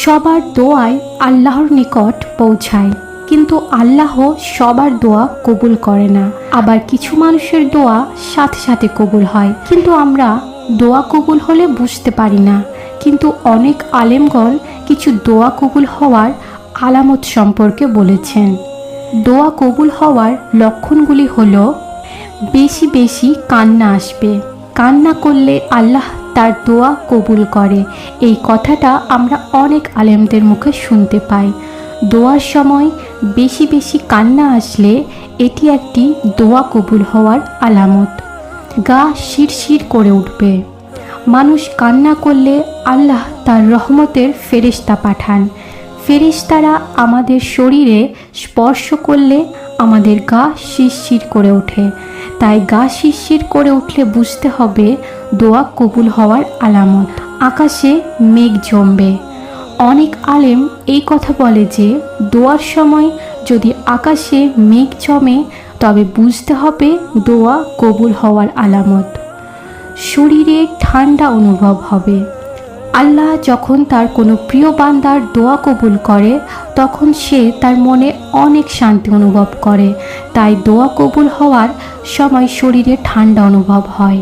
সবার দোয়াই আল্লাহর নিকট পৌঁছায়, কিন্তু আল্লাহ সবার দোয়া কবুল করে না। আবার কিছু মানুষের দোয়া সাথে সাথে কবুল হয়, কিন্তু আমরা দোয়া কবুল হলে বুঝতে পারি না। কিন্তু অনেক আলেমগণ কিছু দোয়া কবুল হওয়ার আলামত সম্পর্কে বলেছেন। দোয়া কবুল হওয়ার লক্ষণগুলি হলো, বেশি বেশি কান্না আসবে। কান্না করলে আল্লাহ তার দোয়া কবুল করে, এই কথাটা আমরা অনেক আলেমদের মুখে শুনতে পাই। দোয়ার সময় বেশি বেশি কান্না আসলে এটি একটি দোয়া কবুল হওয়ার আলামত। গা শিরশির করে উঠবে। মানুষ কান্না করলে আল্লাহ তার রহমতের ফেরেশতা পাঠান। ফেরেশতারা আমাদের শরীরে স্পর্শ করলে আমাদের গা শিরশির করে ওঠে। তাই গা শিরশির করে উঠলে বুঝতে হবে দোয়া কবুল হওয়ার আলামত। আকাশে মেঘ জমবে। অনেক আলেম এই কথা বলে যে দোয়ার সময় যদি আকাশে মেঘ জমে তবে বুঝতে হবে দোয়া কবুল হওয়ার আলামত। শরীরে ঠান্ডা অনুভব হবে। আল্লাহ যখন তার কোনো প্রিয় বান্দার দোয়া কবুল করে তখন সে তার মনে অনেক শান্তি অনুভব করে। তাই দোয়া কবুল হওয়ার সময় শরীরে ঠান্ডা অনুভব হয়।